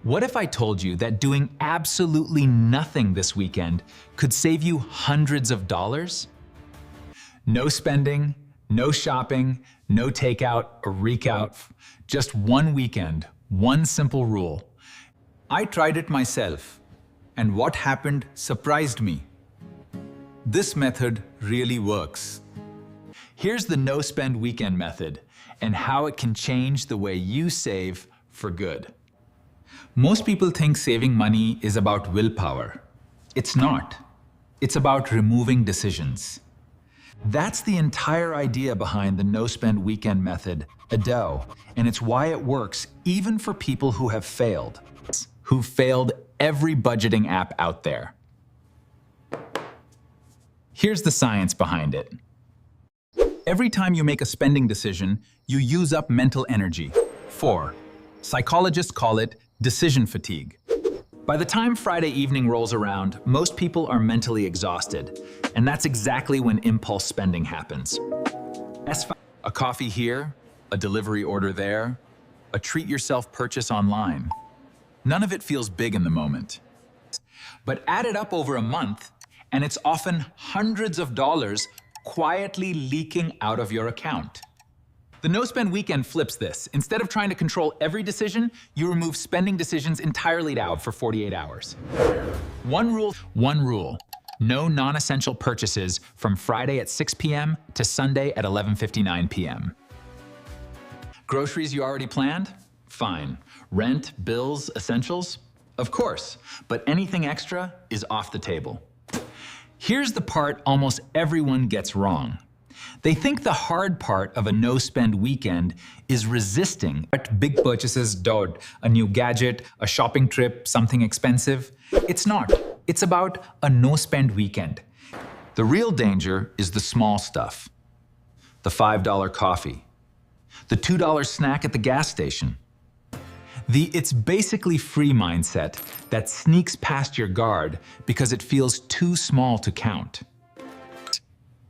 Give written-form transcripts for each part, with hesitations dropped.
What if I told you that doing absolutely nothing this weekend could save you hundreds of dollars? No spending, no shopping, no takeout or reek-out. Just one weekend, one simple rule. I tried it myself, and what happened surprised me. This method really works. Here's the no-spend weekend method and how it can change the way you save for good. Most people think saving money is about willpower. It's not. It's about removing decisions. That's the entire idea behind the no-spend weekend method, ADO, and it's why it works even for people who have failed every budgeting app out there. Here's the science behind it. Every time you make a spending decision, you use up mental energy. 4. Psychologists call it decision fatigue. By the time Friday evening rolls around, most people are mentally exhausted, and that's exactly when impulse spending happens. A coffee here, a delivery order there, a treat-yourself purchase online. None of it feels big in the moment. But add it up over a month, and it's often hundreds of dollars quietly leaking out of your account. The no-spend weekend flips this. Instead of trying to control every decision, you remove spending decisions entirely out for 48 hours. One rule. No non-essential purchases from Friday at 6 p.m. to Sunday at 11:59 p.m. Groceries you already planned? Fine. Rent, bills, essentials? Of course, but anything extra is off the table. Here's the part almost everyone gets wrong. They think the hard part of a no-spend weekend is resisting big purchases, a new gadget, a shopping trip, something expensive. It's not. It's about a no-spend weekend. The real danger is the small stuff. The $5 coffee, the $2 snack at the gas station, the "it's basically free" mindset that sneaks past your guard because it feels too small to count.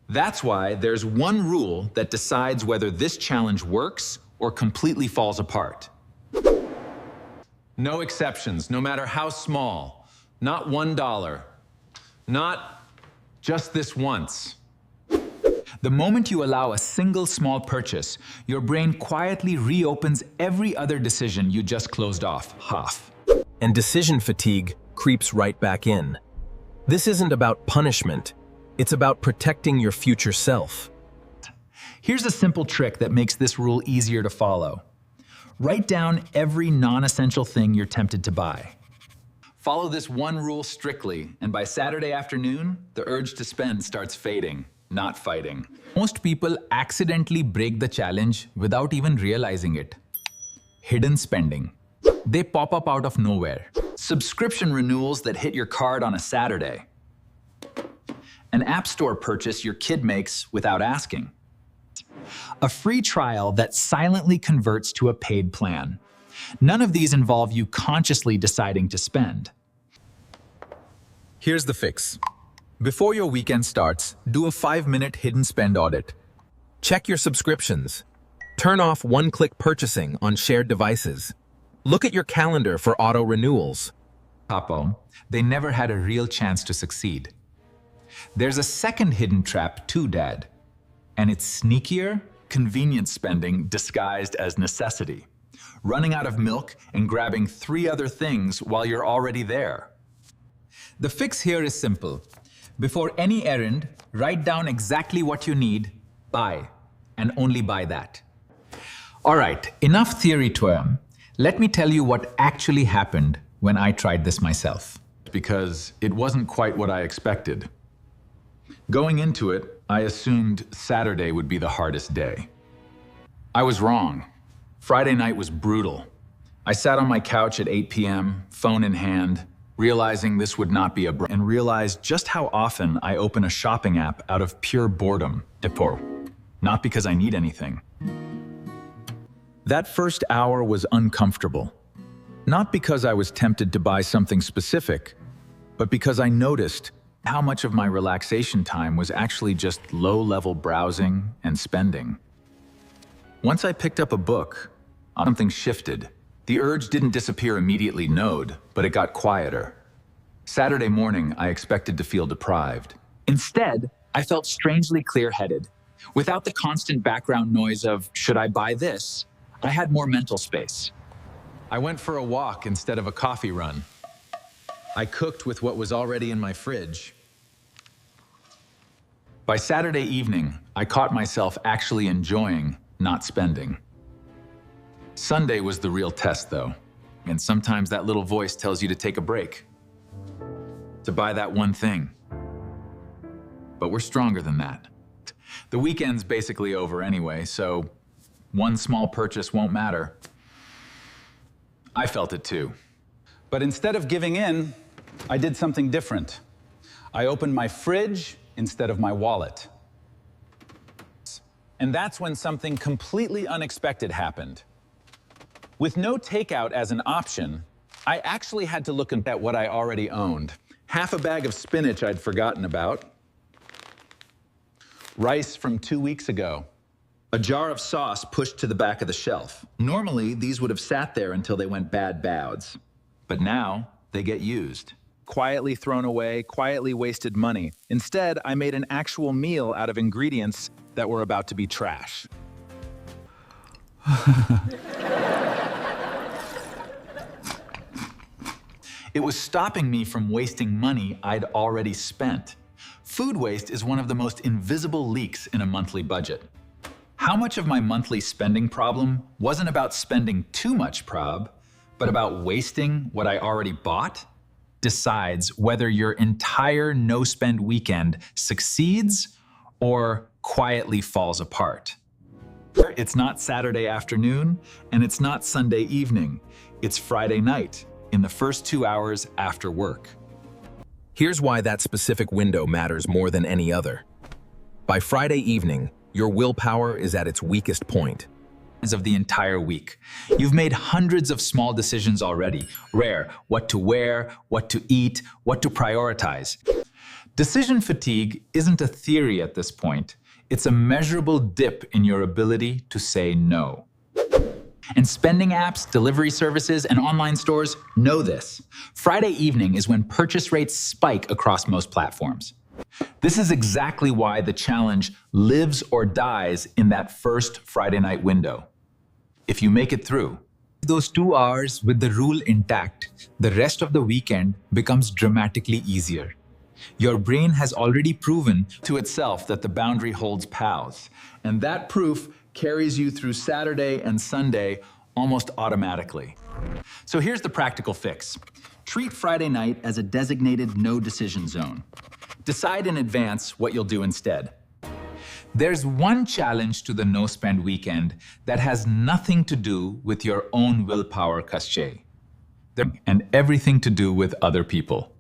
That's why there's one rule that decides whether this challenge works or completely falls apart. No exceptions, no matter how small. Not $1. Not just this once. The moment you allow a single small purchase, your brain quietly reopens every other decision you just closed off. And decision fatigue creeps right back in. This isn't about punishment. It's about protecting your future self. Here's a simple trick that makes this rule easier to follow. Write down every non-essential thing you're tempted to buy. Follow this one rule strictly, and by Saturday afternoon, the urge to spend starts fading, not fighting. Most people accidentally break the challenge without even realizing it. Hidden spending. They pop up out of nowhere. Subscription renewals that hit your card on a Saturday. An app store purchase your kid makes without asking. A free trial that silently converts to a paid plan. None of these involve you consciously deciding to spend. Here's the fix. Before your weekend starts, do a 5-minute hidden spend audit. Check your subscriptions. Turn off one-click purchasing on shared devices. Look at your calendar for auto-renewals. They never had a real chance to succeed. There's a second hidden trap too, Dad. And it's sneakier, convenience spending disguised as necessity. Running out of milk and grabbing 3 other things while you're already there. The fix here is simple. Before any errand, write down exactly what you need, buy, and only buy that. All right, enough theory term. Let me tell you what actually happened when I tried this myself. Because it wasn't quite what I expected. Going into it, I assumed Saturday would be the hardest day. I was wrong. Friday night was brutal. I sat on my couch at 8 p.m., phone in hand, realizing this would not be and realized just how often I open a shopping app out of pure boredom, not because I need anything. That first hour was uncomfortable. Not because I was tempted to buy something specific, but because I noticed how much of my relaxation time was actually just low-level browsing and spending. Once I picked up a book, something shifted. The urge didn't disappear immediately, node, but it got quieter. Saturday morning, I expected to feel deprived. Instead, I felt strangely clear-headed. Without the constant background noise of, should I buy this? I had more mental space. I went for a walk instead of a coffee run. I cooked with what was already in my fridge. By Saturday evening, I caught myself actually enjoying not spending. Sunday was the real test, though. And sometimes that little voice tells you to take a break, to buy that one thing. But we're stronger than that. The weekend's basically over anyway, so one small purchase won't matter. I felt it too. But instead of giving in, I did something different. I opened my fridge instead of my wallet. And that's when something completely unexpected happened. With no takeout as an option, I actually had to look at what I already owned. Half a bag of spinach I'd forgotten about. Rice from 2 weeks ago. A jar of sauce pushed to the back of the shelf. Normally, these would have sat there until they went bad bouds. But now, they get used. Quietly thrown away, quietly wasted money. Instead, I made an actual meal out of ingredients that were about to be trash. It was stopping me from wasting money I'd already spent. Food waste is one of the most invisible leaks in a monthly budget. How much of my monthly spending problem wasn't about spending too much prob, but about wasting what I already bought? Decides whether your entire no-spend weekend succeeds or quietly falls apart. It's not Saturday afternoon, and it's not Sunday evening. It's Friday night, in the first 2 hours after work. Here's why that specific window matters more than any other. By Friday evening, your willpower is at its weakest point. Of the entire week. You've made hundreds of small decisions already. What to wear, what to eat, what to prioritize. Decision fatigue isn't a theory at this point. It's a measurable dip in your ability to say no. And spending apps, delivery services, and online stores know this. Friday evening is when purchase rates spike across most platforms. This is exactly why the challenge lives or dies in that first Friday night window. If you make it through, those 2 hours with the rule intact, the rest of the weekend becomes dramatically easier. Your brain has already proven to itself that the boundary holds paths, and that proof carries you through Saturday and Sunday almost automatically. So here's the practical fix. Treat Friday night as a designated no decision zone. Decide in advance what you'll do instead. there's one challenge to the no-spend weekend that has nothing to do with your own willpower cachet, and everything to do with other people.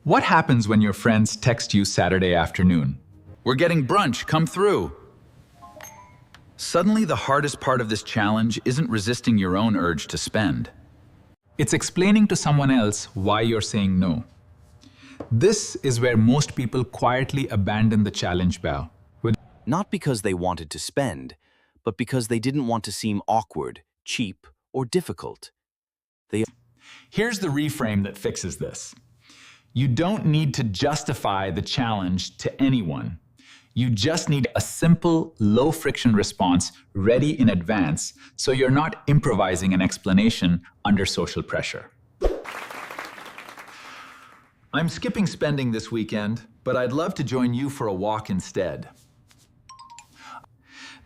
What happens when your friends text you Saturday afternoon? We're getting brunch, come through. Suddenly, the hardest part of this challenge isn't resisting your own urge to spend. It's explaining to someone else why you're saying no. This is where most people quietly abandon the challenge bow. Not because they wanted to spend, but because they didn't want to seem awkward, cheap, or difficult. Here's the reframe that fixes this. You don't need to justify the challenge to anyone. You just need a simple, low-friction response ready in advance so you're not improvising an explanation under social pressure. I'm skipping spending this weekend, but I'd love to join you for a walk instead.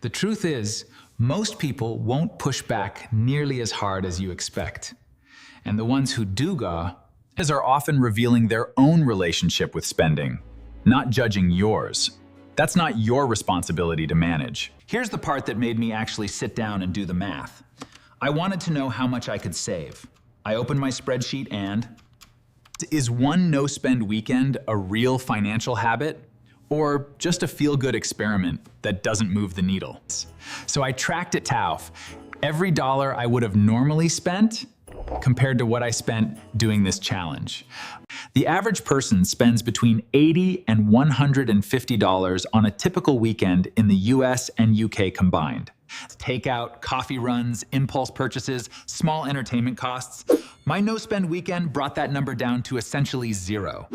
The truth is, most people won't push back nearly as hard as you expect. And the ones who do go are often revealing their own relationship with spending, not judging yours. That's not your responsibility to manage. Here's the part that made me actually sit down and do the math. I wanted to know how much I could save. I opened my spreadsheet and... Is one no-spend weekend a real financial habit? Or just a feel-good experiment that doesn't move the needle? So I tracked it, Tauf. Every dollar I would have normally spent compared to what I spent doing this challenge. The average person spends between $80 and $150 on a typical weekend in the US and UK combined. Takeout, coffee runs, impulse purchases, small entertainment costs. My no-spend weekend brought that number down to essentially zero.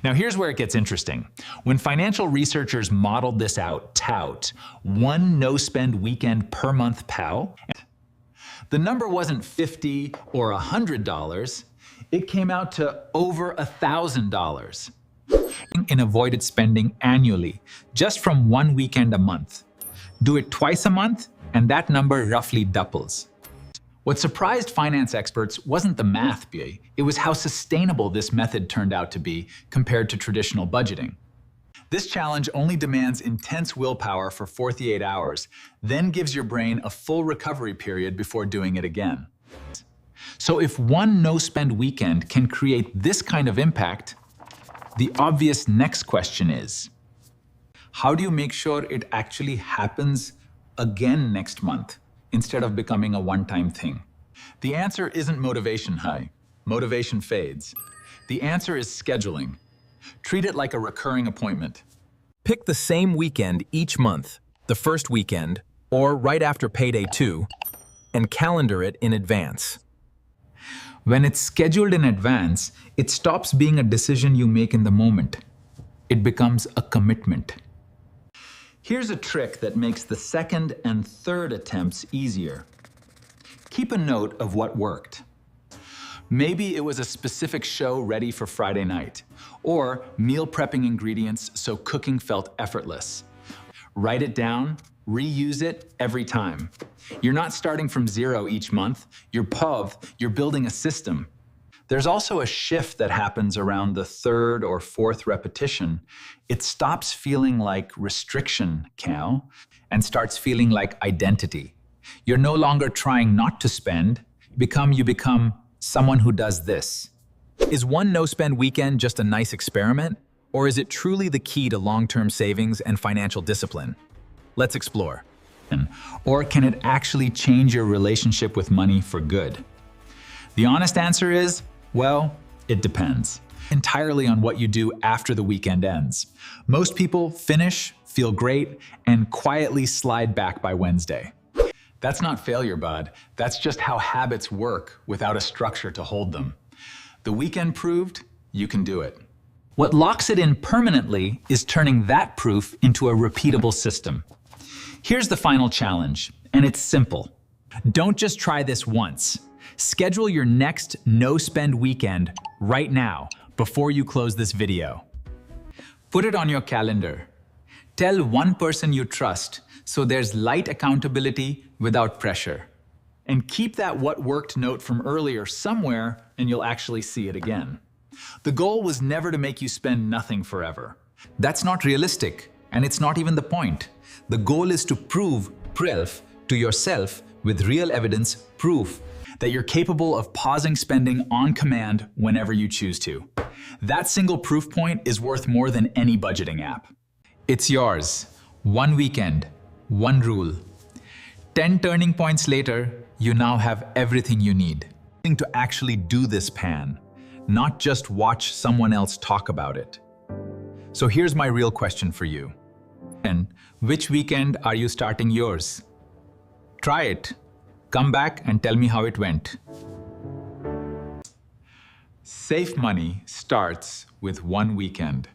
Now here's where it gets interesting. When financial researchers modeled this out, one no-spend weekend per month POW, the number wasn't $50 or $100, it came out to over $1,000 in avoided spending annually, just from one weekend a month. Do it twice a month, and that number roughly doubles. What surprised finance experts wasn't the math, B. It was how sustainable this method turned out to be compared to traditional budgeting. This challenge only demands intense willpower for 48 hours, then gives your brain a full recovery period before doing it again. So if one no-spend weekend can create this kind of impact, the obvious next question is, how do you make sure it actually happens again next month instead of becoming a one-time thing? The answer isn't motivation high. Motivation fades. The answer is scheduling. Treat it like a recurring appointment. Pick the same weekend each month, the first weekend, or right after payday 2, and calendar it in advance. When it's scheduled in advance, it stops being a decision you make in the moment. It becomes a commitment. Here's a trick that makes the second and third attempts easier. Keep a note of what worked. Maybe it was a specific show ready for Friday night, or meal prepping ingredients so cooking felt effortless. Write it down, reuse it every time. You're not starting from zero each month. You're building a system. There's also a shift that happens around the third or fourth repetition. It stops feeling like restriction, Cal, and starts feeling like identity. You're no longer trying not to spend. You become someone who does this. Is one no-spend weekend just a nice experiment, or is it truly the key to long-term savings and financial discipline? Let's explore. Or can it actually change your relationship with money for good? The honest answer is, well, it depends entirely on what you do after the weekend ends. Most people finish, feel great, and quietly slide back by Wednesday. That's not failure, bud. That's just how habits work without a structure to hold them. The weekend proved you can do it. What locks it in permanently is turning that proof into a repeatable system. Here's the final challenge, and it's simple. Don't just try this once. Schedule your next no-spend weekend right now before you close this video. Put it on your calendar. Tell one person you trust so there's light accountability without pressure. And keep that what worked note from earlier somewhere and you'll actually see it again. The goal was never to make you spend nothing forever. That's not realistic, and it's not even the point. The goal is to prove to yourself with real evidence, proof that you're capable of pausing spending on command whenever you choose to. That single proof point is worth more than any budgeting app. It's yours. One weekend, one rule. 10 turning points later, you now have everything you need to actually do this pan, not just watch someone else talk about it. So here's my real question for you. And which weekend are you starting yours? Try it. Come back and tell me how it went. Save money starts with one weekend.